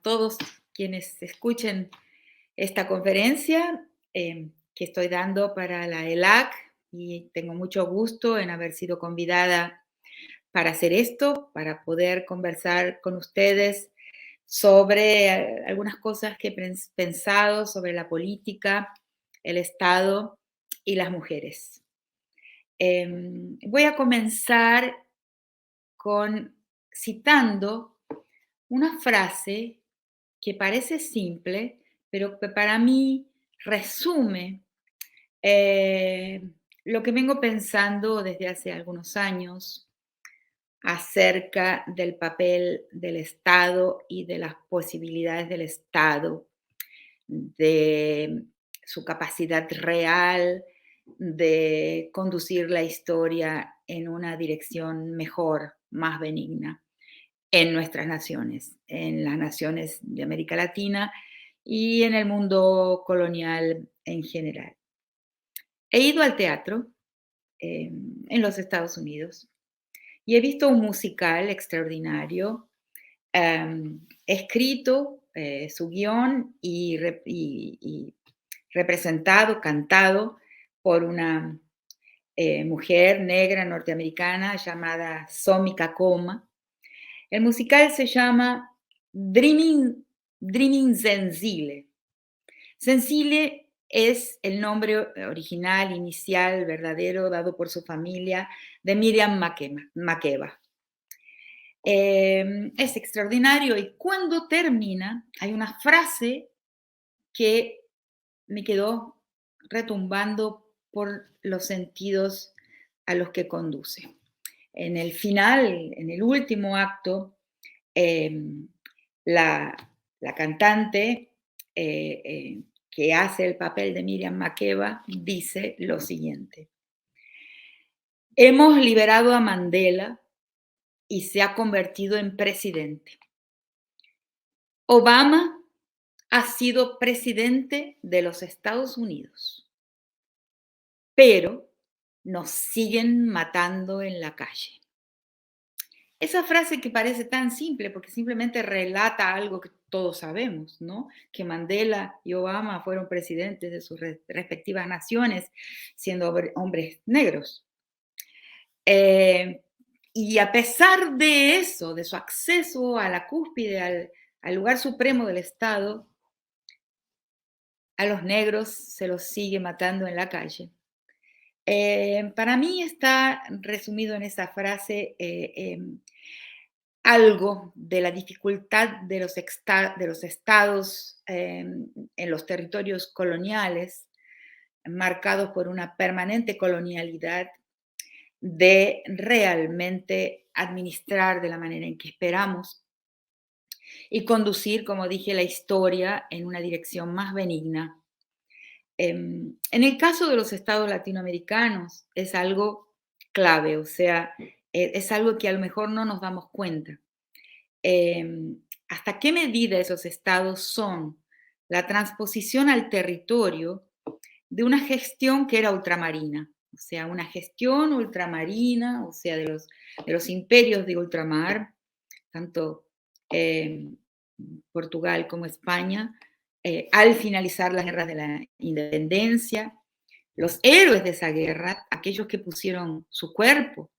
todos quienes escuchen esta conferencia que estoy dando para la ELAC y tengo mucho gusto en haber sido convidada para hacer esto, para poder conversar con ustedes sobre algunas cosas que he pensado sobre la política, el Estado y las mujeres. Voy a comenzar con citando una frase que parece simple, pero que para mí resume eh, lo que vengo pensando desde hace algunos años acerca del papel del Estado y de las posibilidades del Estado, de su capacidad real de conducir la historia en una dirección mejor, más benigna en nuestras naciones, en las naciones de América Latina y en el mundo colonial en general. He ido al teatro en los Estados Unidos y he visto un musical extraordinario, escrito, su guión y representado, cantado por una mujer negra norteamericana llamada Somi Kakoma. El musical se llama Dreaming Zenzile. Zenzile es el nombre original, inicial, verdadero, dado por su familia, de Miriam Makeba. Es extraordinario y cuando termina hay una frase que me quedó retumbando por los sentidos a los que conduce. En el final, en el último acto, la, la cantante que hace el papel de Miriam Makeba dice lo siguiente: hemos liberado a Mandela y se ha convertido en presidente. Obama ha sido presidente de los Estados Unidos, pero nos siguen matando en la calle. Esa frase que parece tan simple porque simplemente relata algo que todos sabemos, ¿no? Que Mandela y Obama fueron presidentes de sus respectivas naciones siendo hombres negros. Y a pesar de eso, de su acceso a la cúspide, al lugar supremo del Estado, a los negros se los sigue matando en la calle. Para mí está resumido en esa frase algo de la dificultad de los estados en los territorios coloniales, marcados por una permanente colonialidad, de realmente administrar de la manera en que esperamos y conducir, como dije, la historia en una dirección más benigna. En el caso de los estados latinoamericanos es algo clave, o sea, es algo que a lo mejor no nos damos cuenta. ¿Hasta qué medida esos estados son la transposición al territorio de una gestión que era ultramarina? O sea, una gestión ultramarina, o sea, de los imperios de ultramar, tanto Portugal como España, al finalizar las guerras de la independencia, los héroes de esa guerra, aquellos que pusieron su cuerpo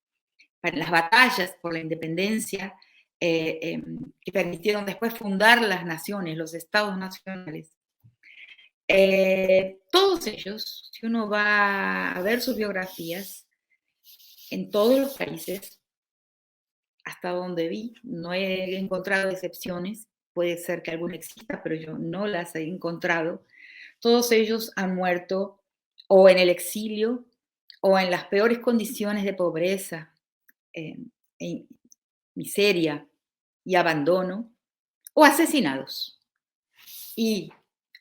para las batallas por la independencia, que permitieron después fundar las naciones, los estados nacionales. Todos ellos, si uno va a ver sus biografías, en todos los países, hasta donde vi, no he encontrado excepciones, puede ser que alguna exista, pero yo no las he encontrado. Todos ellos han muerto o en el exilio o en las peores condiciones de pobreza, en miseria y abandono, o asesinados. Y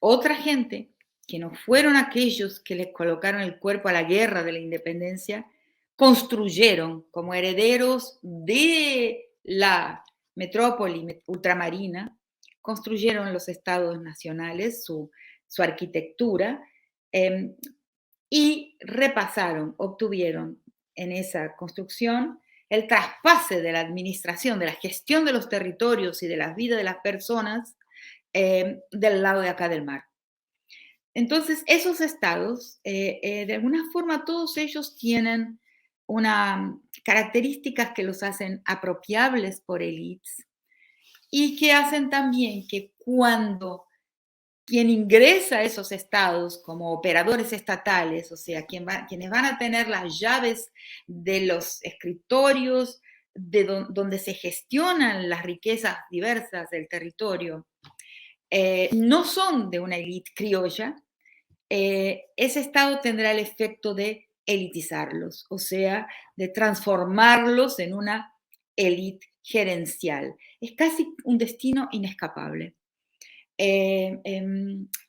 otra gente que no fueron aquellos que les colocaron el cuerpo a la guerra de la independencia, construyeron como herederos de la metrópoli ultramarina, construyeron los estados nacionales, su arquitectura, y repasaron, obtuvieron en esa construcción el traspase de la administración, de la gestión de los territorios y de las vidas de las personas del lado de acá del mar. Entonces, esos estados, de alguna forma, todos ellos tienen una características que los hacen apropiables por élites y que hacen también que cuando quien ingresa a esos estados como operadores estatales, o sea, quienes van a tener las llaves de los escritorios donde se gestionan las riquezas diversas del territorio, no son de una élite criolla, ese estado tendrá el efecto de elitizarlos, o sea, de transformarlos en una élite gerencial. Es casi un destino inescapable.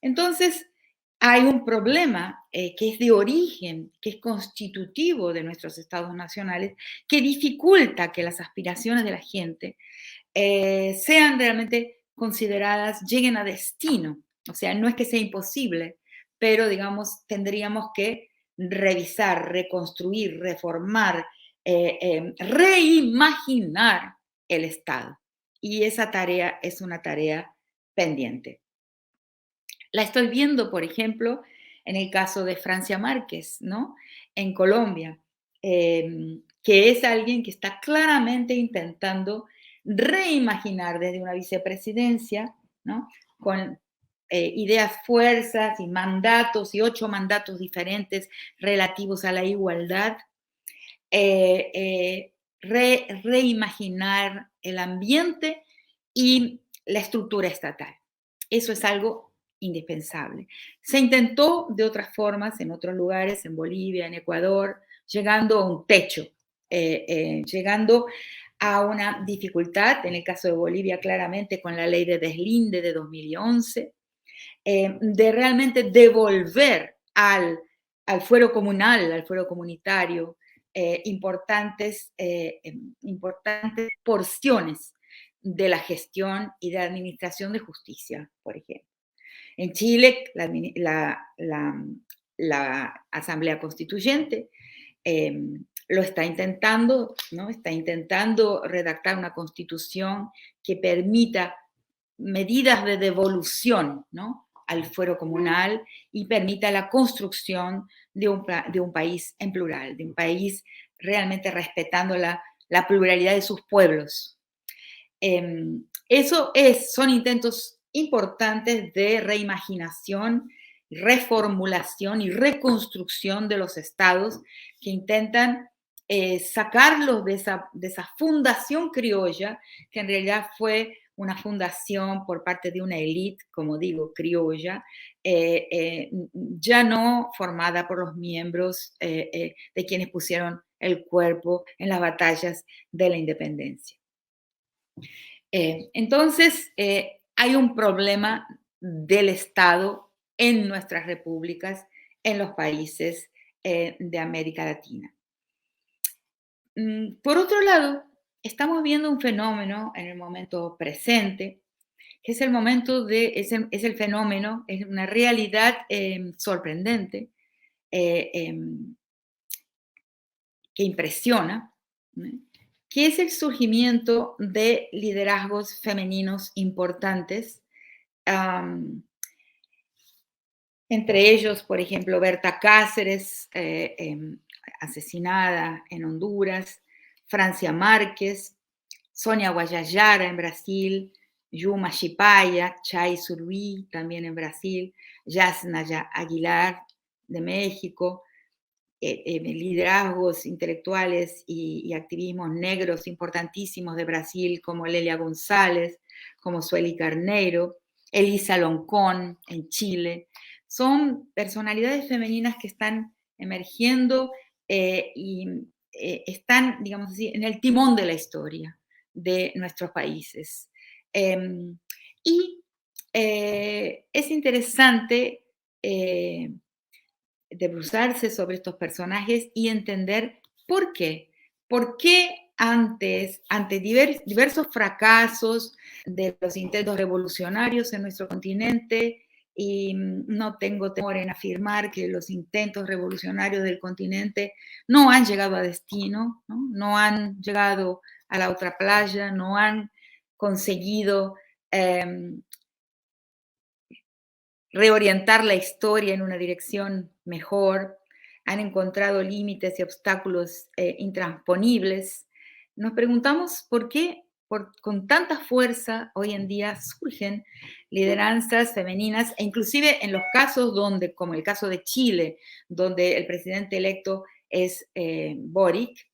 Entonces, hay un problema que es de origen, que es constitutivo de nuestros estados nacionales, que dificulta que las aspiraciones de la gente sean realmente consideradas, lleguen a destino. O sea, no es que sea imposible, pero digamos, tendríamos que revisar, reconstruir, reformar, reimaginar el Estado. Y esa tarea es una tarea pendiente. La estoy viendo, por ejemplo, en el caso de Francia Márquez, ¿no? En Colombia, que es alguien que está claramente intentando reimaginar desde una vicepresidencia, ¿no? Con ideas, fuerzas y mandatos, y 8 mandatos diferentes relativos a la igualdad, reimaginar el ambiente y la estructura estatal. Eso es algo indispensable. Se intentó de otras formas en otros lugares, en Bolivia, en Ecuador, llegando a un techo, llegando a una dificultad, en el caso de Bolivia claramente con la ley de deslinde de 2011, de realmente devolver al fuero comunal, al fuero comunitario, importantes porciones de la gestión y de la administración de justicia, por ejemplo. En Chile, la Asamblea Constituyente lo está intentando, ¿no? Está intentando redactar una constitución que permita medidas de devolución, ¿no? Al fuero comunal y permita la construcción de un país en plural, de un país realmente respetando la pluralidad de sus pueblos. Son intentos importantes de reimaginación, reformulación y reconstrucción de los estados que intentan sacarlos de esa fundación criolla, que en realidad fue una fundación por parte de una élite, como digo, criolla, ya no formada por los miembros de quienes pusieron el cuerpo en las batallas de la independencia. Entonces, hay un problema del Estado en nuestras repúblicas, en los países de América Latina. Por otro lado, estamos viendo un fenómeno en el momento presente, que es el fenómeno, es una realidad sorprendente, que impresiona, ¿no? Que es el surgimiento de liderazgos femeninos importantes, am, entre ellos, por ejemplo, Berta Cáceres, asesinada en Honduras, Francia Márquez, Sonia Guajajara en Brasil, Yuma Shipaya, Chay Surui también en Brasil, Yasnaya Aguilar de México, liderazgos intelectuales y activismos negros importantísimos de Brasil, como Lelia González, como Sueli Carneiro, Elisa Loncón en Chile. Son personalidades femeninas que están emergiendo y están, digamos así, en el timón de la historia de nuestros países. Y es interesante debruçarse sobre estos personajes y entender por qué. ¿Por qué ante diversos fracasos de los intentos revolucionarios en nuestro continente, y no tengo temor en afirmar que los intentos revolucionarios del continente no han llegado a destino, no han llegado a la otra playa, no han conseguido reorientar la historia en una dirección mejor, han encontrado límites y obstáculos intransponibles. Nos preguntamos por qué con tanta fuerza hoy en día surgen lideranzas femeninas, e inclusive en los casos donde, como el caso de Chile, donde el presidente electo es Boric,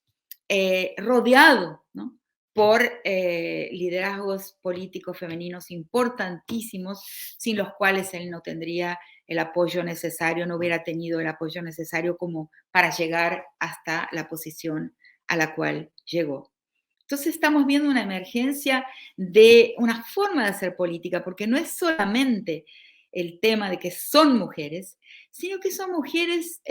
rodeado, ¿no?, por liderazgos políticos femeninos importantísimos, sin los cuales él no tendría el apoyo necesario, no hubiera tenido el apoyo necesario como para llegar hasta la posición a la cual llegó. Entonces estamos viendo una emergencia de una forma de hacer política, porque no es solamente el tema de que son mujeres, sino que son mujeres,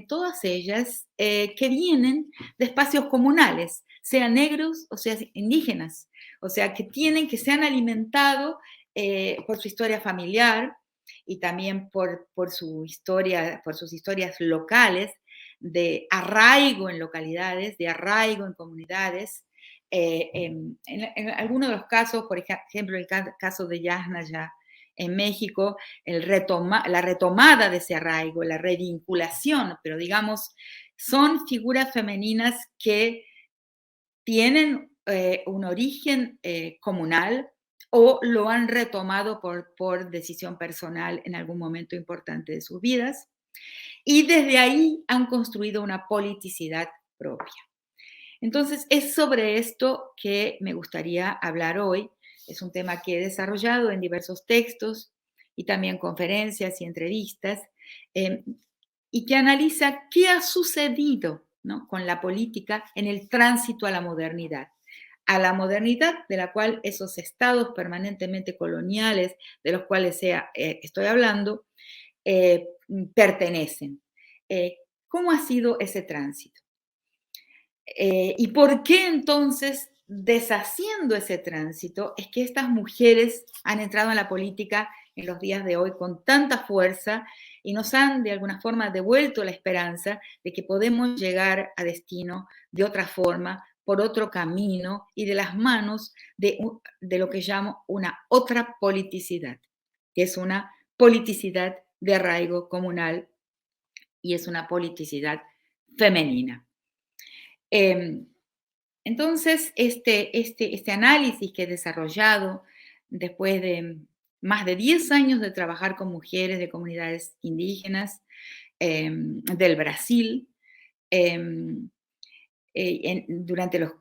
todas ellas, que vienen de espacios comunales, sean negros o sean indígenas, o sea, que se han alimentado por su historia familiar y también por su historia, por sus historias locales, de arraigo en localidades, de arraigo en comunidades. En algunos de los casos, por ejemplo, el caso de Yasnaya en México, la retomada de ese arraigo, la revinculación, pero digamos, son figuras femeninas que tienen un origen comunal o lo han retomado por decisión personal en algún momento importante de sus vidas, y desde ahí han construido una politicidad propia. Entonces, es sobre esto que me gustaría hablar hoy. Es un tema que he desarrollado en diversos textos y también conferencias y entrevistas, eh, y que analiza qué ha sucedido, ¿no?, con la política en el tránsito a la modernidad de la cual esos estados permanentemente coloniales, de los cuales estoy hablando, pertenecen. ¿Cómo ha sido ese tránsito? ¿Y por qué entonces, deshaciendo ese tránsito, es que estas mujeres han entrado en la política en los días de hoy con tanta fuerza y nos han de alguna forma devuelto la esperanza de que podemos llegar a destino de otra forma, por otro camino y de las manos de lo que llamo una otra politicidad, que es una politicidad de arraigo comunal y es una politicidad femenina? Em, entonces, este análisis que he desarrollado después de más de 10 años de trabajar con mujeres de comunidades indígenas del Brasil, em, durante las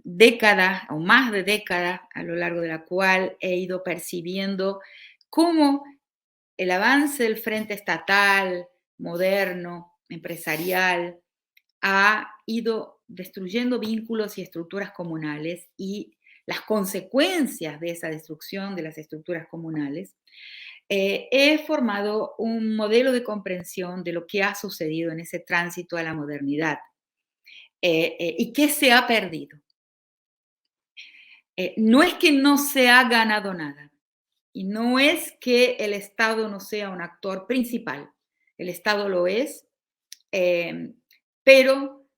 décadas o más de décadas, a lo largo de la cual he ido percibiendo cómo el avance del frente estatal, moderno, empresarial, ha ido destruyendo vínculos y estructuras comunales, y las consecuencias de esa destrucción de las estructuras comunales, he formado un modelo de comprensión de lo que ha sucedido en ese tránsito a la modernidad y qué se ha perdido. No es que no se ha ganado nada, y no es que el Estado no sea un actor principal. El Estado lo es, eh, pero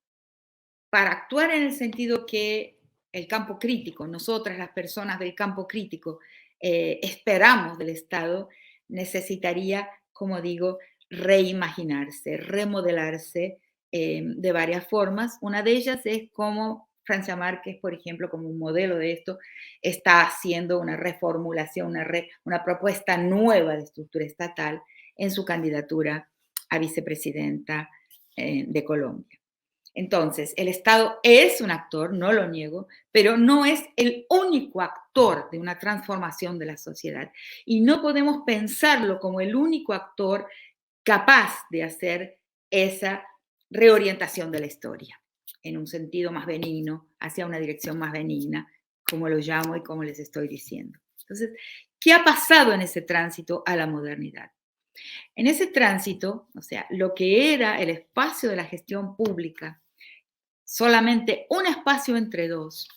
para actuar en el sentido que el campo crítico, nosotras las personas del campo crítico, esperamos del Estado, necesitaría, como digo, reimaginarse, remodelarse de varias formas. Una de ellas es como Francia Márquez, por ejemplo, como un modelo de esto, está haciendo una reformulación, una propuesta nueva de estructura estatal en su candidatura a vicepresidenta de Colombia. Entonces, el Estado es un actor, no lo niego, pero no es el único actor de una transformación de la sociedad. Y no podemos pensarlo como el único actor capaz de hacer esa reorientación de la historia en un sentido más benigno, hacia una dirección más benigna, como lo llamo y como les estoy diciendo. Entonces, ¿qué ha pasado en ese tránsito a la modernidad? En ese tránsito, o sea, lo que era el espacio de la gestión pública, solamente un espacio entre dos,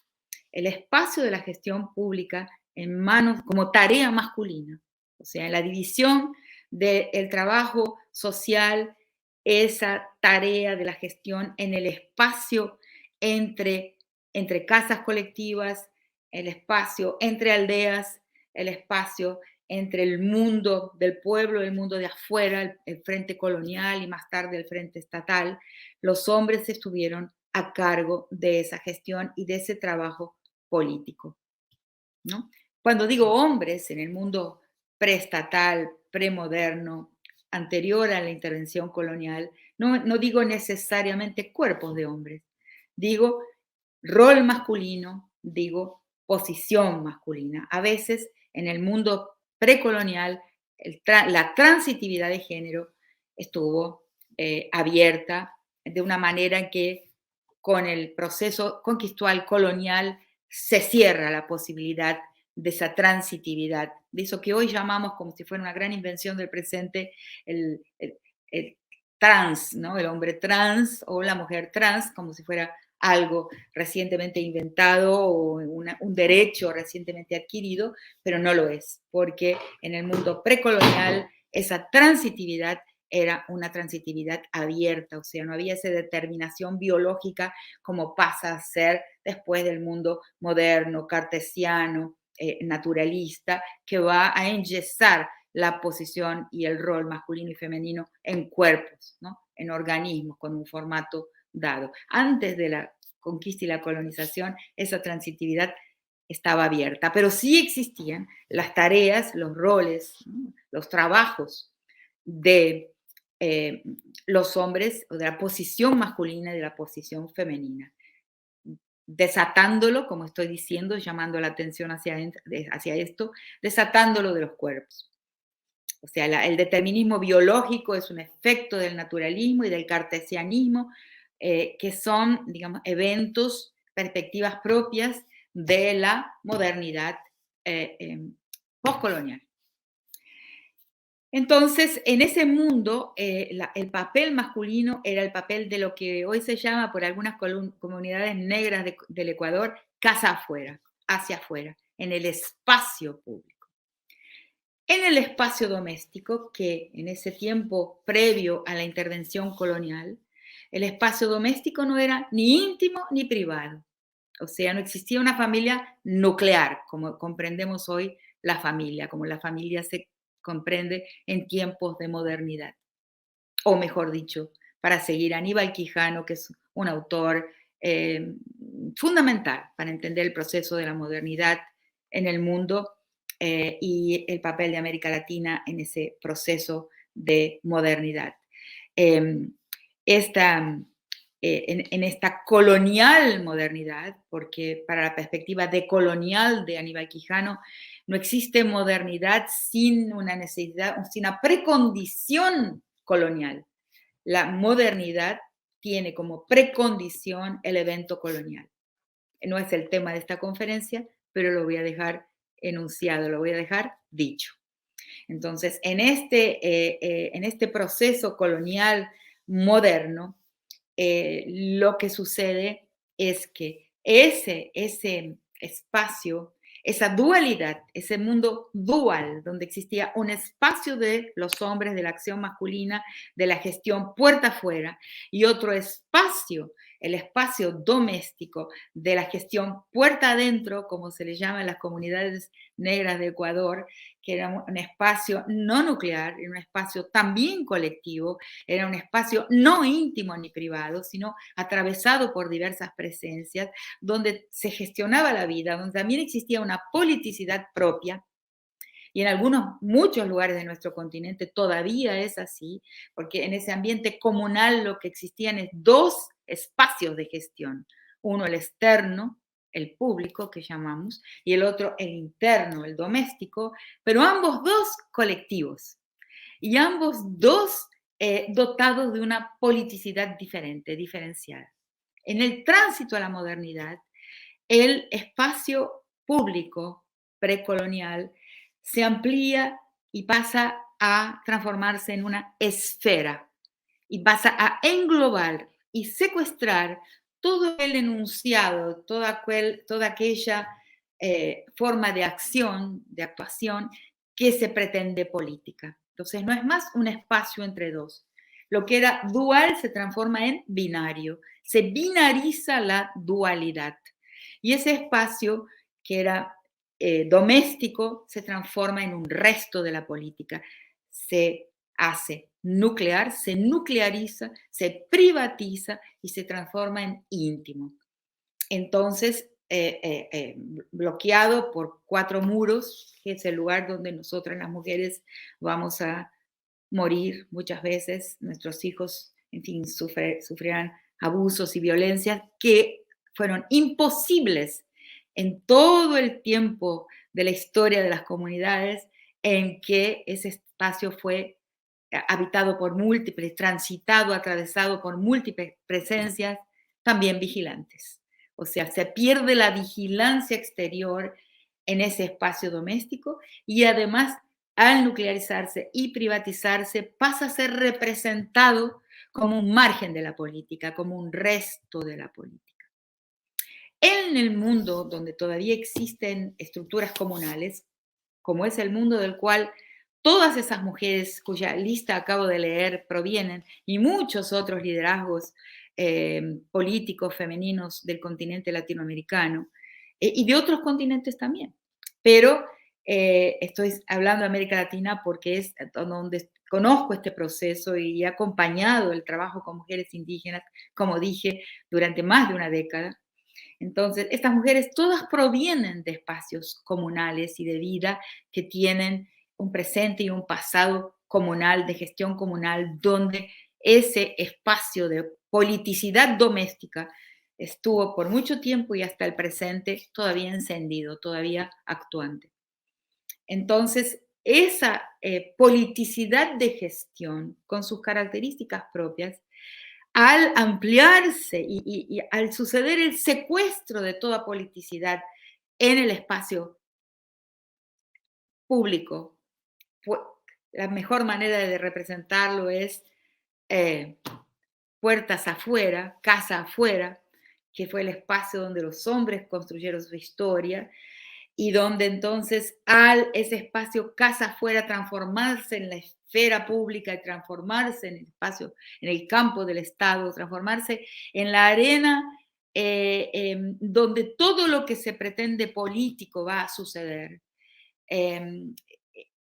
el espacio de la gestión pública en manos como tarea masculina, o sea, en la división del trabajo social, esa tarea de la gestión en el espacio entre, entre casas colectivas, el espacio entre aldeas, el espacio entre el mundo del pueblo, el mundo de afuera, el frente colonial y más tarde el frente estatal, los hombres estuvieron a cargo de esa gestión y de ese trabajo político, ¿no? Cuando digo hombres, en el mundo preestatal, premoderno, anterior a la intervención colonial, no digo necesariamente cuerpos de hombres, digo rol masculino, digo posición masculina. A veces en el mundo precolonial la transitividad de género estuvo abierta de una manera en que con el proceso conquistal colonial se cierra la posibilidad de esa transitividad, de eso que hoy llamamos como si fuera una gran invención del presente, el, el- el trans, ¿no? El hombre trans o la mujer trans, como si fuera algo recientemente inventado o un derecho recientemente adquirido, pero no lo es, porque en el mundo precolonial esa transitividad era una transitividad abierta, o sea, no había esa determinación biológica como pasa a ser después del mundo moderno, cartesiano, naturalista, que va a enyesar la posición y el rol masculino y femenino en cuerpos, ¿no? En organismos con un formato dado. Antes de la conquista y la colonización, esa transitividad estaba abierta, pero sí existían las tareas, los roles, ¿no? Los trabajos de eh, los hombres, o de la posición masculina y de la posición femenina, desatándolo, como estoy diciendo, llamando la atención hacia esto, desatándolo de los cuerpos. O sea, el determinismo biológico es un efecto del naturalismo y del cartesianismo, que son, digamos, eventos, perspectivas propias de la modernidad postcolonial. Entonces, en ese mundo, el papel masculino era el papel de lo que hoy se llama por algunas comunidades negras del Ecuador, casa afuera, hacia afuera, en el espacio público. En el espacio doméstico, que en ese tiempo previo a la intervención colonial, el espacio doméstico no era ni íntimo ni privado. O sea, no existía una familia nuclear, como comprendemos hoy la familia, como la familia se comprende en tiempos de modernidad. O mejor dicho, para seguir a Aníbal Quijano, que es un autor eh, fundamental para entender el proceso de la modernidad en el mundo y el papel de América Latina en ese proceso de modernidad. Eh, esta, en esta colonial modernidad, porque para la perspectiva decolonial de Aníbal Quijano, no existe modernidad sin una necesidad, sin una precondición colonial. La modernidad tiene como precondición el evento colonial. No es el tema de esta conferencia, pero lo voy a dejar enunciado, lo voy a dejar dicho. Entonces, en este proceso colonial moderno, lo que sucede es que ese espacio, esa dualidad, ese mundo dual, donde existía un espacio de los hombres, de la acción masculina, de la gestión puerta afuera, y otro espacio, el espacio doméstico, de la gestión puerta adentro, como se le llama en las comunidades negras de Ecuador, que era un espacio no nuclear, era un espacio también colectivo, era un espacio no íntimo ni privado, sino atravesado por diversas presencias, donde se gestionaba la vida, donde también existía una politicidad propia. Y en muchos lugares de nuestro continente todavía es así, porque en ese ambiente comunal lo que existían es dos espacios de gestión. Uno el externo, el público que llamamos, y el otro el interno, el doméstico, pero ambos dos colectivos. Y ambos dos dotados de una politicidad diferente, diferenciada. En el tránsito a la modernidad, el espacio público precolonial se amplía y pasa a transformarse en una esfera y pasa a englobar y secuestrar todo el enunciado, toda aquella forma de acción, de actuación que se pretende política. Entonces no es más un espacio entre dos. Lo que era dual se transforma en binario, se binariza la dualidad. Y ese espacio que era doméstico se transforma en un resto de la política, se hace nuclear, se nucleariza, se privatiza y se transforma en íntimo. Entonces, bloqueado por cuatro muros, que es el lugar donde nosotras las mujeres vamos a morir muchas veces, nuestros hijos, en fin, sufrirán abusos y violencias que fueron imposibles en todo el tiempo de la historia de las comunidades en que ese espacio fue habitado por múltiples, transitado, atravesado por múltiples presencias, también vigilantes. O sea, se pierde la vigilancia exterior en ese espacio doméstico y además al nuclearizarse y privatizarse pasa a ser representado como un margen de la política, como un resto de la política. En el mundo donde todavía existen estructuras comunales, como es el mundo del cual todas esas mujeres cuya lista acabo de leer provienen y muchos otros liderazgos políticos femeninos del continente latinoamericano y de otros continentes también. Pero estoy hablando de América Latina porque es donde conozco este proceso y he acompañado el trabajo con mujeres indígenas, como dije, durante más de una década. Entonces, estas mujeres todas provienen de espacios comunales y de vida que tienen un presente y un pasado comunal, de gestión comunal, donde ese espacio de politicidad doméstica estuvo por mucho tiempo y hasta el presente todavía encendido, todavía actuante. Entonces, esa politicidad de gestión, con sus características propias, al ampliarse y al suceder el secuestro de toda politicidad en el espacio público, la mejor manera de representarlo es eh, puertas afuera, casa afuera, que fue el espacio donde los hombres construyeron su historia y donde entonces al ese espacio casa afuera transformarse en la esfera pública y transformarse en el espacio, en el campo del Estado, transformarse en la arena donde todo lo que se pretende político va a suceder. Eh,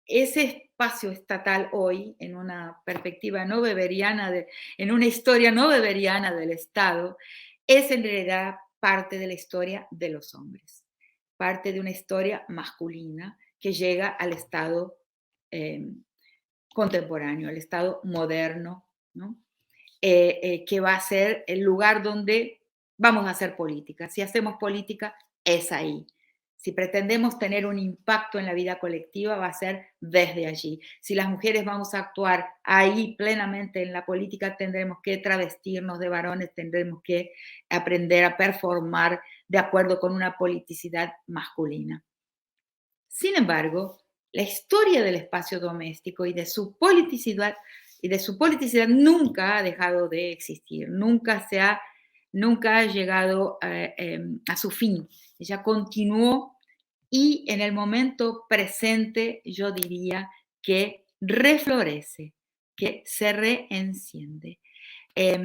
ese espacio estatal hoy, en una perspectiva no weberiana, en una historia no weberiana del Estado, es en realidad parte de la historia de los hombres, parte de una historia masculina que llega al Estado eh, contemporáneo, al Estado moderno, ¿no? Que va a ser el lugar donde vamos a hacer política. Si hacemos política, es ahí. Si pretendemos tener un impacto en la vida colectiva, va a ser desde allí. Si las mujeres vamos a actuar ahí plenamente en la política, tendremos que travestirnos de varones, tendremos que aprender a performar de acuerdo con una politicidad masculina. Sin embargo, la historia del espacio doméstico y de su politicidad nunca ha dejado de existir, nunca ha llegado a su fin. Ella continuó y en el momento presente yo diría que reflorece, que se reenciende. Eh,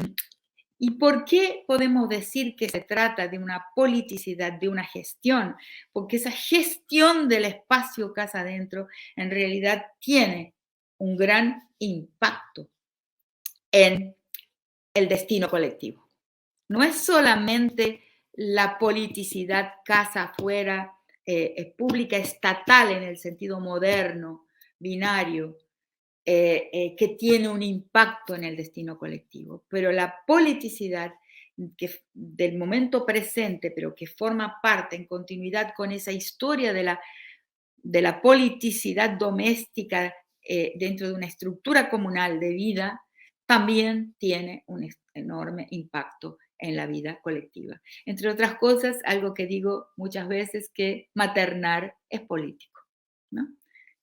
¿Y por qué podemos decir que se trata de una politicidad, de una gestión? Porque esa gestión del espacio casa adentro en realidad tiene un gran impacto en el destino colectivo. No es solamente la politicidad casa afuera, pública, estatal en el sentido moderno, binario, que tiene un impacto en el destino colectivo. Pero la politicidad del momento presente, pero que forma parte en continuidad con esa historia de la politicidad doméstica dentro de una estructura comunal de vida, también tiene un enorme impacto en la vida colectiva. Entre otras cosas, algo que digo muchas veces, que maternar es político, ¿no?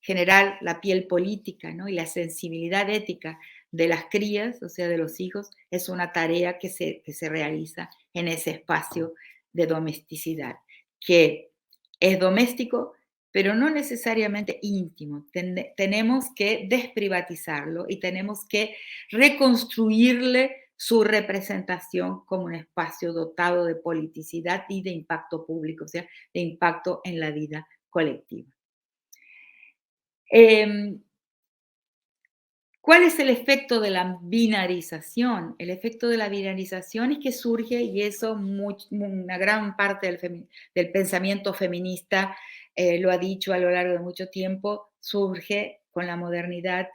Generar la piel política, ¿no? Y la sensibilidad ética de las crías, o sea, de los hijos, es una tarea que se realiza en ese espacio de domesticidad, que es doméstico, pero no necesariamente íntimo. Tenemos que desprivatizarlo y tenemos que reconstruirle su representación como un espacio dotado de politicidad y de impacto público, o sea, de impacto en la vida colectiva. Em, ¿Cuál es el efecto de la binarización? El efecto de la binarización es que surge, y eso una gran parte del pensamiento feminista lo ha dicho a lo largo de mucho tiempo, surge con la modernidad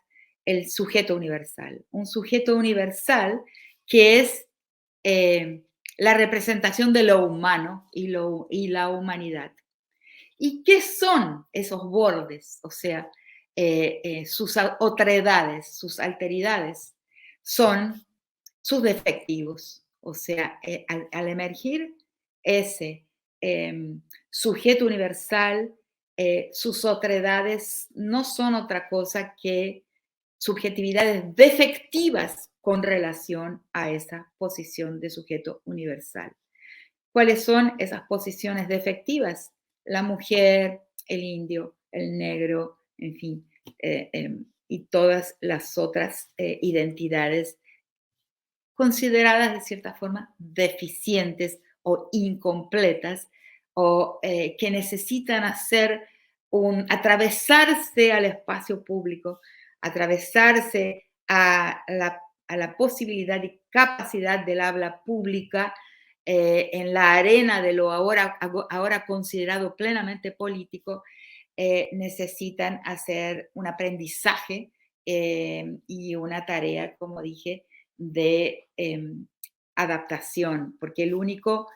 el sujeto universal. Un sujeto universal que es la representación de lo humano y la humanidad. ¿Y qué son esos bordes? O sea, sus otredades, sus alteridades, son sus defectivos. O sea, al emergir ese sujeto universal, sus otredades no son otra cosa que subjetividades defectivas con relación a esa posición de sujeto universal. ¿Cuáles son esas posiciones defectivas? La mujer, el indio, el negro, en fin, y todas las otras identidades consideradas de cierta forma deficientes o incompletas o que necesitan atravesarse al espacio público, atravesarse a la posibilidad y capacidad del habla pública en la arena de lo ahora considerado plenamente político, necesitan hacer un aprendizaje y una tarea, como dije, de adaptación, porque el único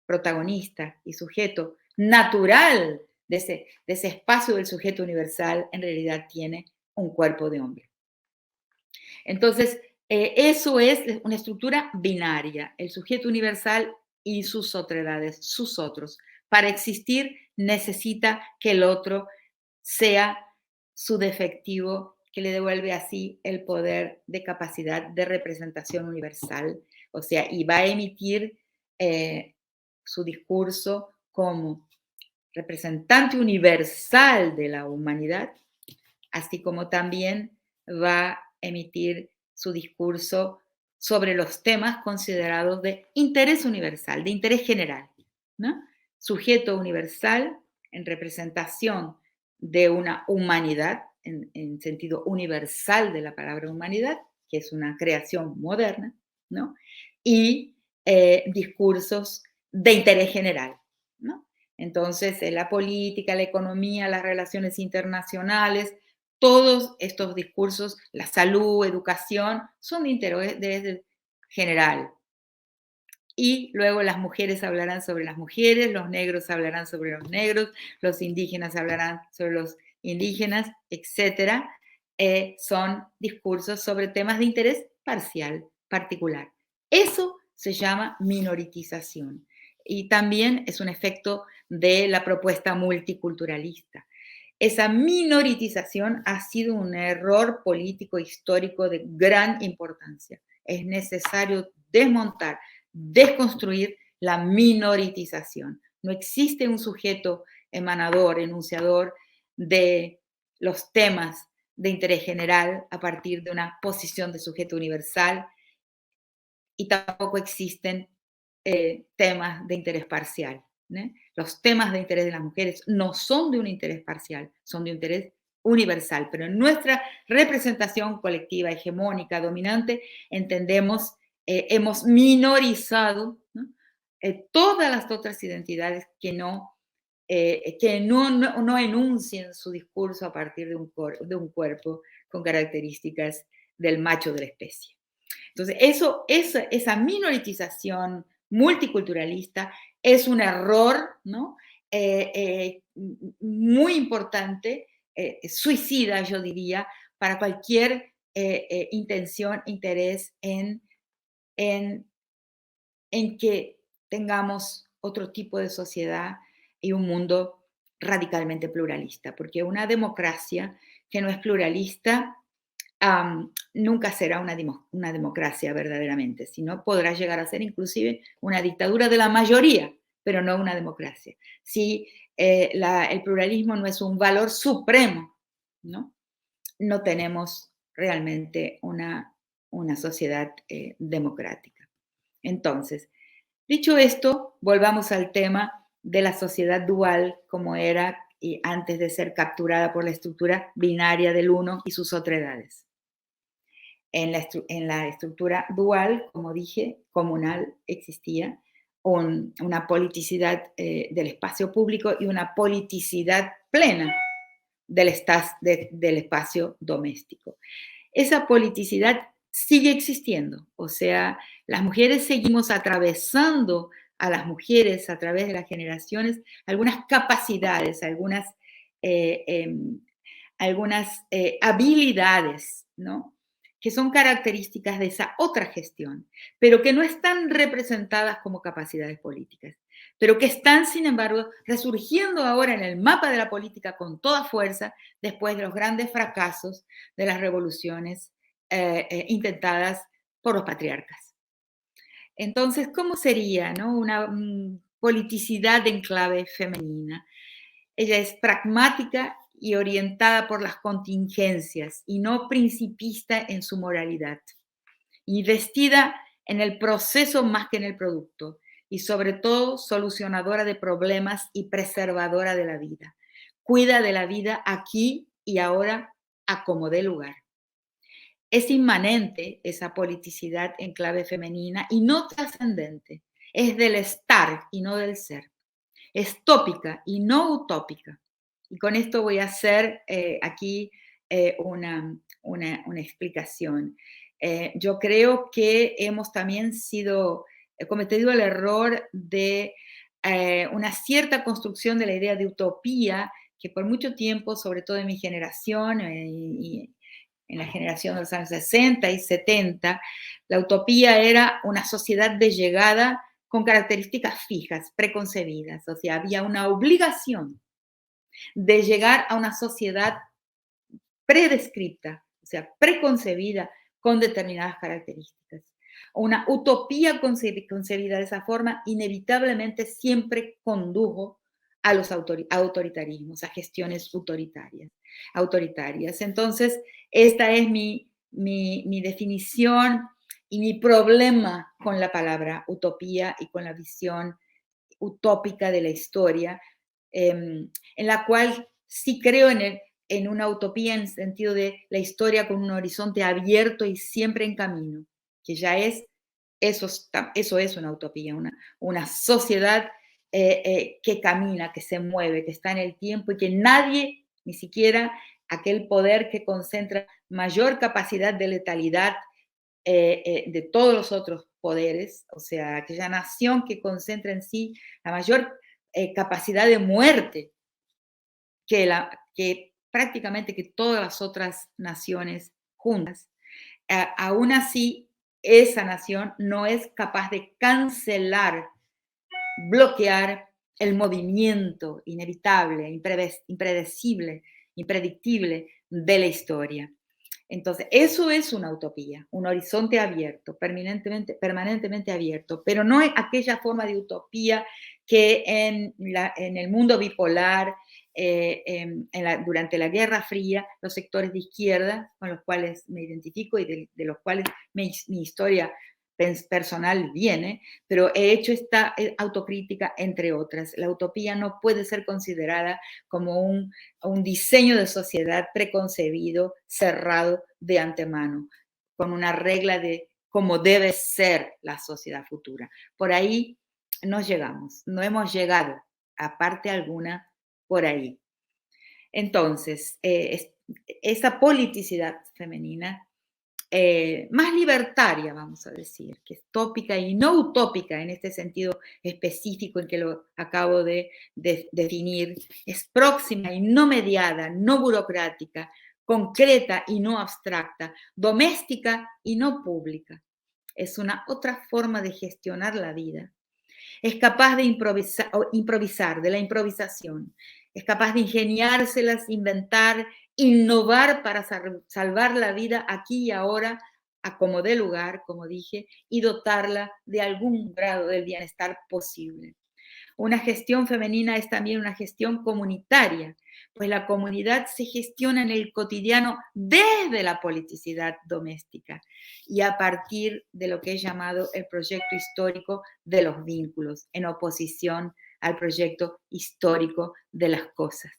protagonista y sujeto natural de ese espacio del sujeto universal en realidad tiene un cuerpo de hombre. Entonces, eso es una estructura binaria, el sujeto universal y sus otredades, sus otros. Para existir necesita que el otro sea su defectivo, que le devuelve así el poder de capacidad de representación universal. O sea, y va a emitir su discurso como representante universal de la humanidad, así como también va a emitir su discurso sobre los temas considerados de interés universal, de interés general, ¿no? Sujeto universal en representación de una humanidad, en sentido universal de la palabra humanidad, que es una creación moderna, ¿no? Y discursos de interés general, ¿no? Entonces, la política, la economía, las relaciones internacionales, todos estos discursos, la salud, educación, son de interés general. Y luego las mujeres hablarán sobre las mujeres, los negros hablarán sobre los negros, los indígenas hablarán sobre los indígenas, etcétera. Son discursos sobre temas de interés parcial, particular. Eso se llama minoritización. Y también es un efecto de la propuesta multiculturalista. Esa minoritización ha sido un error político histórico de gran importancia. Es necesario desmontar, desconstruir la minoritización. No existe un sujeto emanador, enunciador de los temas de interés general a partir de una posición de sujeto universal y tampoco existen temas de interés parcial. ¿Eh? Los temas de interés de las mujeres no son de un interés parcial, son de un interés universal, pero en nuestra representación colectiva, hegemónica, dominante, entendemos, hemos minorizado, ¿no? Todas las otras identidades que no enuncien su discurso a partir de un cuerpo con características del macho de la especie. Entonces, esa minoritización multiculturalista es un error, ¿no? Muy importante, suicida, yo diría, para cualquier intención, interés en, en que tengamos otro tipo de sociedad y un mundo radicalmente pluralista, porque una democracia que no es pluralista nunca será una democracia verdaderamente, sino podrá llegar a ser inclusive una dictadura de la mayoría, pero no una democracia. Si el pluralismo no es un valor supremo, ¿no? No tenemos realmente una sociedad democrática. Entonces, dicho esto, volvamos al tema de la sociedad dual como era y antes de ser capturada por la estructura binaria del uno y sus otredades. En la estructura dual, como dije, comunal, existía una politicidad del espacio público y una politicidad plena del espacio doméstico. Esa politicidad sigue existiendo, o sea, las mujeres seguimos atravesando a las mujeres a través de las generaciones algunas capacidades, eh, em, algunas habilidades, ¿no? Que son características de esa otra gestión, pero que no están representadas como capacidades políticas, pero que están, sin embargo, resurgiendo ahora en el mapa de la política con toda fuerza después de los grandes fracasos de las revoluciones intentadas por los patriarcas. Entonces, ¿cómo sería, no? Una politicidad en clave femenina? Ella es pragmática y orientada por las contingencias y no principista en su moralidad. Investida en el proceso más que en el producto y sobre todo solucionadora de problemas y preservadora de la vida. Cuida de la vida aquí y ahora a como dé lugar. Es inmanente esa politicidad en clave femenina y no trascendente. Es del estar y no del ser. Es tópica y no utópica. Y con esto voy a hacer aquí una explicación. Yo creo que hemos también cometido el error de una cierta construcción de la idea de utopía que por mucho tiempo, sobre todo en mi generación y en la generación de los años 60 y 70, la utopía era una sociedad de llegada con características fijas, preconcebidas. O sea, había una obligación de llegar a una sociedad predescripta, o sea, preconcebida con determinadas características. Una utopía concebida de esa forma inevitablemente siempre condujo a los autoritarismos, a gestiones autoritarias. Entonces, esta es mi definición y mi problema con la palabra utopía y con la visión utópica de la historia, en la cual sí creo en una utopía en el sentido de la historia con un horizonte abierto y siempre en camino, que ya eso es una utopía, una sociedad que camina, que se mueve, que está en el tiempo y que nadie, ni siquiera aquel poder que concentra mayor capacidad de letalidad de todos los otros poderes, o sea, aquella nación que concentra en sí la mayor capacidad de muerte que prácticamente que todas las otras naciones juntas, aún así esa nación no es capaz de cancelar, bloquear el movimiento inevitable, impredecible, impredictible de la historia. Entonces, eso es una utopía, un horizonte abierto, permanentemente abierto, pero no es aquella forma de utopía que en el mundo bipolar, durante la Guerra Fría, los sectores de izquierda con los cuales me identifico y de los cuales mi historia personal viene, pero he hecho esta autocrítica entre otras. La utopía no puede ser considerada como un diseño de sociedad preconcebido, cerrado de antemano, con una regla de cómo debe ser la sociedad futura. Por ahí no llegamos, no hemos llegado a parte alguna por ahí. Entonces, esa politicidad femenina más libertaria, vamos a decir, que es tópica y no utópica en este sentido específico en que lo acabo de definir, es próxima y no mediada, no burocrática, concreta y no abstracta, doméstica y no pública. Es una otra forma de gestionar la vida. Es capaz de improvisar, de la improvisación. Es capaz de ingeniárselas, inventar, innovar para salvar la vida aquí y ahora, a como dé lugar, como dije, y dotarla de algún grado de bienestar posible. Una gestión femenina es también una gestión comunitaria, pues la comunidad se gestiona en el cotidiano desde la politicidad doméstica y a partir de lo que es llamado el proyecto histórico de los vínculos, en oposición al proyecto histórico de las cosas.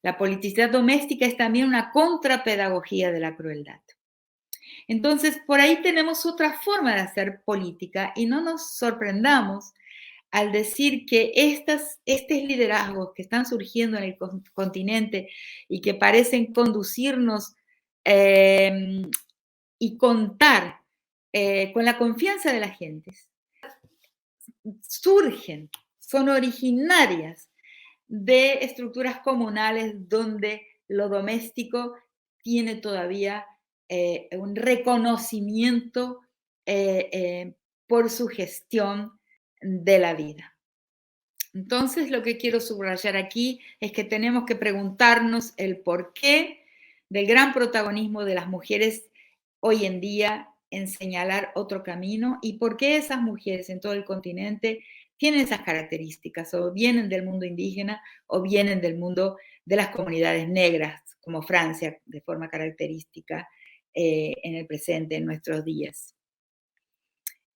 La politicidad doméstica es también una contrapedagogía de la crueldad. Entonces, por ahí tenemos otra forma de hacer política y no nos sorprendamos al decir que estos liderazgos que están surgiendo en el continente y que parecen conducirnos eh, y contar con la confianza de la gente, surgen, son originarias de estructuras comunales donde lo doméstico tiene todavía un reconocimiento eh, eh, por su gestión de la vida. Entonces, lo que quiero subrayar aquí es que tenemos que preguntarnos el porqué del gran protagonismo de las mujeres hoy en día en señalar otro camino y por qué esas mujeres en todo el continente tienen esas características, o vienen del mundo indígena o vienen del mundo de las comunidades negras, como Francia, de forma característica en el presente, en nuestros días.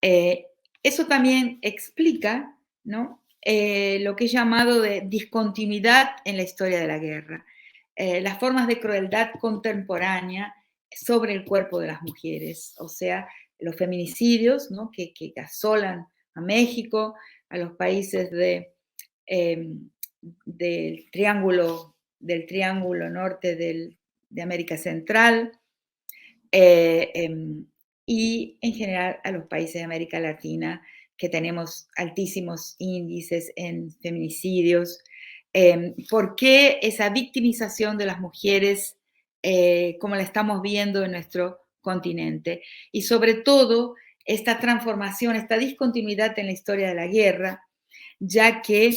Eh, Eso también explica, ¿no? Lo que he llamado de discontinuidad en la historia de la guerra, las formas de crueldad contemporánea sobre el cuerpo de las mujeres, o sea, los feminicidios, ¿no? que asolan a México, a los países eh, del triángulo norte de América Central, eh, em, y en general a los países de América Latina, que tenemos altísimos índices en feminicidios. ¿Por qué esa victimización de las mujeres como la estamos viendo en nuestro continente? Y sobre todo, esta transformación, esta discontinuidad en la historia de la guerra, ya que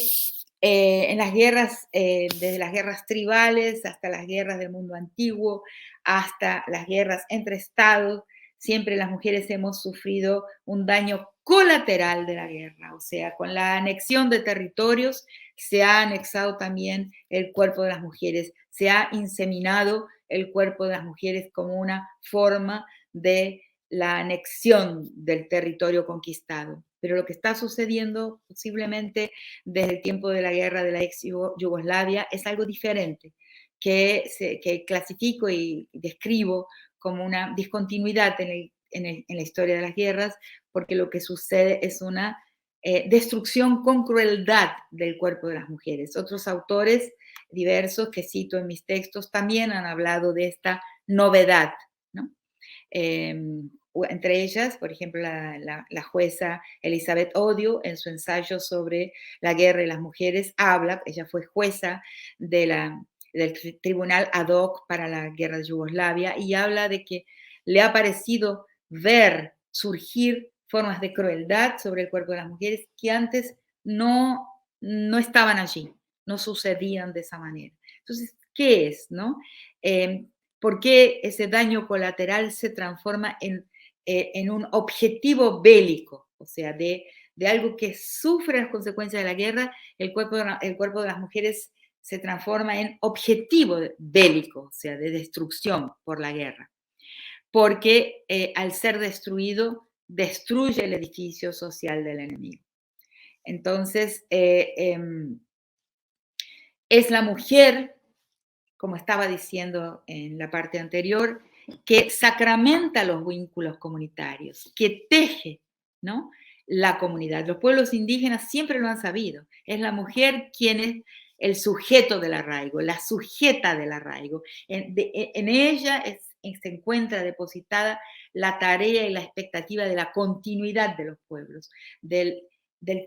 en las guerras, desde las guerras tribales hasta las guerras del mundo antiguo, hasta las guerras entre estados, siempre las mujeres hemos sufrido un daño colateral de la guerra, o sea, con la anexión de territorios se ha anexado también el cuerpo de las mujeres, se ha inseminado el cuerpo de las mujeres como una forma de la anexión del territorio conquistado. Pero lo que está sucediendo posiblemente desde el tiempo de la guerra de la ex Yugoslavia es algo diferente, que clasifico y describo como una discontinuidad en la historia de las guerras, porque lo que sucede es una destrucción con crueldad del cuerpo de las mujeres. Otros autores diversos que cito en mis textos también han hablado de esta novedad, ¿no? Entre ellas, por ejemplo, la jueza Elizabeth Odio, en su ensayo sobre la guerra y las mujeres, habla, ella fue jueza del tribunal ad hoc para la guerra de Yugoslavia, y habla de que le ha parecido ver surgir formas de crueldad sobre el cuerpo de las mujeres que antes no estaban allí, no sucedían de esa manera. Entonces, ¿qué es? ¿No? Eh, ¿Por qué ese daño colateral se transforma en un objetivo bélico? O sea, de algo que sufre las consecuencias de la guerra, el cuerpo de las mujeres se transforma en objetivo bélico, o sea, de destrucción por la guerra. Porque al ser destruido, destruye el edificio social del enemigo. Entonces, es la mujer, como estaba diciendo en la parte anterior, que sacramenta los vínculos comunitarios, que teje, ¿no? La comunidad. Los pueblos indígenas siempre lo han sabido. Es la mujer quien es el sujeto del arraigo, la sujeta del arraigo. En ella se encuentra depositada la tarea y la expectativa de la continuidad de los pueblos, del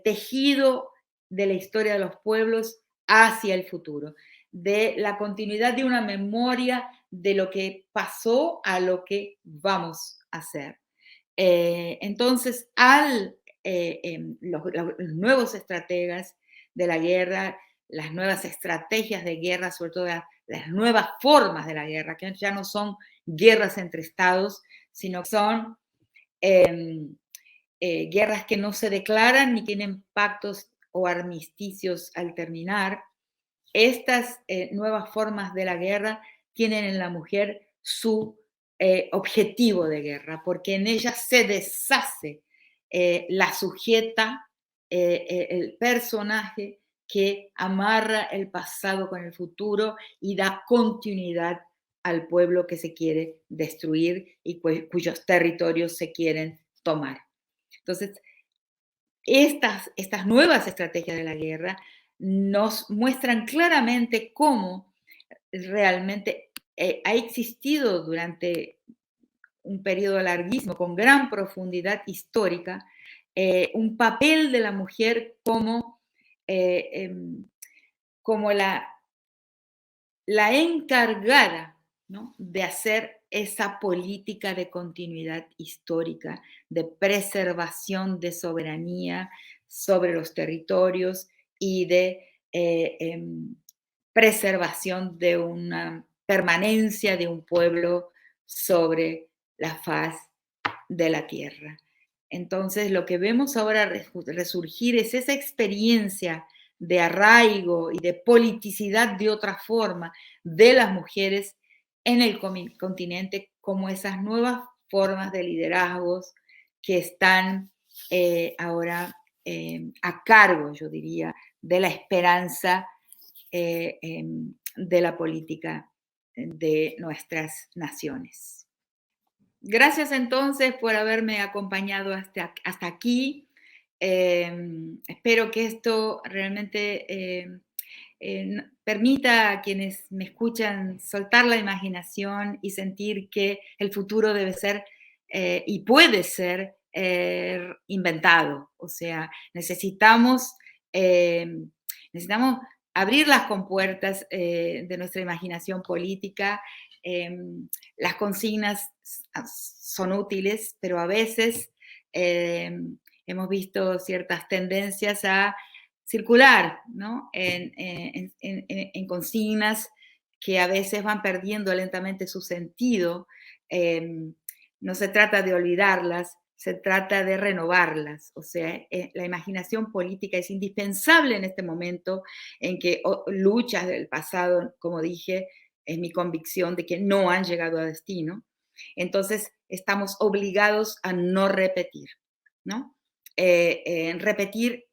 tejido de la historia de los pueblos hacia el futuro, de la continuidad de una memoria de lo que pasó a lo que vamos a hacer. Entonces, los nuevos estrategas de la guerra, las nuevas estrategias de guerra, sobre todo las nuevas formas de la guerra, que ya no son guerras entre estados, sino que son guerras que no se declaran ni tienen pactos o armisticios al terminar. Estas nuevas formas de la guerra tienen en la mujer su objetivo de guerra, porque en ella se deshace la sujeta, el personaje que amarra el pasado con el futuro y da continuidad al pueblo que se quiere destruir y cuyos territorios se quieren tomar. Entonces, estas nuevas estrategias de la guerra nos muestran claramente cómo realmente ha existido durante un periodo larguísimo, con gran profundidad histórica, un papel de la mujer como, como la encargada, ¿no?, de hacer esa política de continuidad histórica, de preservación de soberanía sobre los territorios y de preservación de una permanencia de un pueblo sobre la faz de la tierra. Entonces, lo que vemos ahora resurgir es esa experiencia de arraigo y de politicidad de otra forma de las mujeres en el continente, como esas nuevas formas de liderazgos que están ahora a cargo, yo diría, de la esperanza de la política de nuestras naciones. Gracias entonces por haberme acompañado hasta aquí. Espero que esto realmente permita a quienes me escuchan soltar la imaginación y sentir que el futuro debe ser y puede ser inventado. O sea, eh, necesitamos abrir las compuertas de nuestra imaginación política. Las consignas son útiles, pero a veces hemos visto ciertas tendencias a circular, ¿no?, en consignas que a veces van perdiendo lentamente su sentido. No se trata de olvidarlas, se trata de renovarlas. O sea, la imaginación política es indispensable en este momento en que luchas del pasado, como dije, es mi convicción de que no han llegado a destino. Entonces, estamos obligados a no repetir, ¿no? Repetir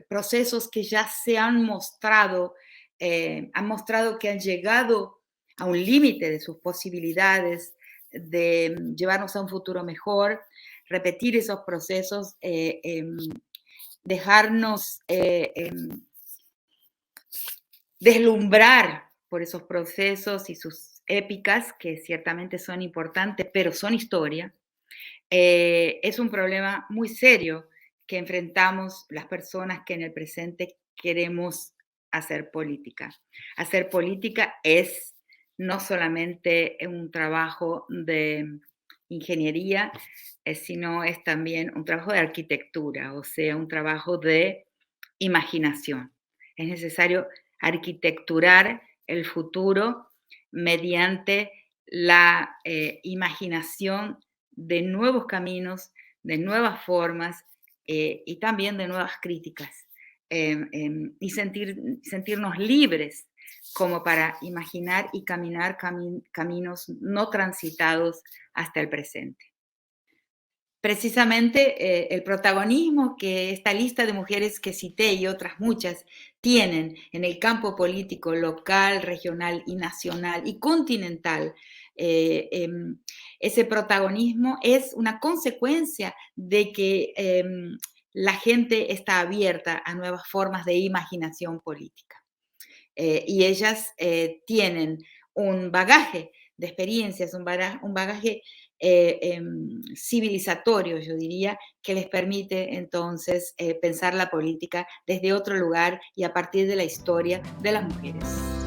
procesos que ya se han mostrado que han llegado a un límite de sus posibilidades de llevarnos a un futuro mejor, repetir esos procesos, dejarnos deslumbrar por esos procesos y sus épicas, que ciertamente son importantes, pero son historia. Es un problema muy serio que enfrentamos las personas que en el presente queremos hacer política. Hacer política es no solamente un trabajo de ingeniería, sino es también un trabajo de arquitectura, o sea, un trabajo de imaginación. Es necesario arquitecturar el futuro mediante la imaginación de nuevos caminos, de nuevas formas y también de nuevas críticas. Y sentirnos libres como para imaginar y caminar caminos no transitados hasta el presente. Precisamente el protagonismo que esta lista de mujeres que cité y otras muchas tienen en el campo político local, regional y nacional y continental, ese protagonismo es una consecuencia de que la gente está abierta a nuevas formas de imaginación política. Y ellas tienen un bagaje de experiencias, un bagaje civilizatorio, yo diría, que les permite entonces pensar la política desde otro lugar y a partir de la historia de las mujeres.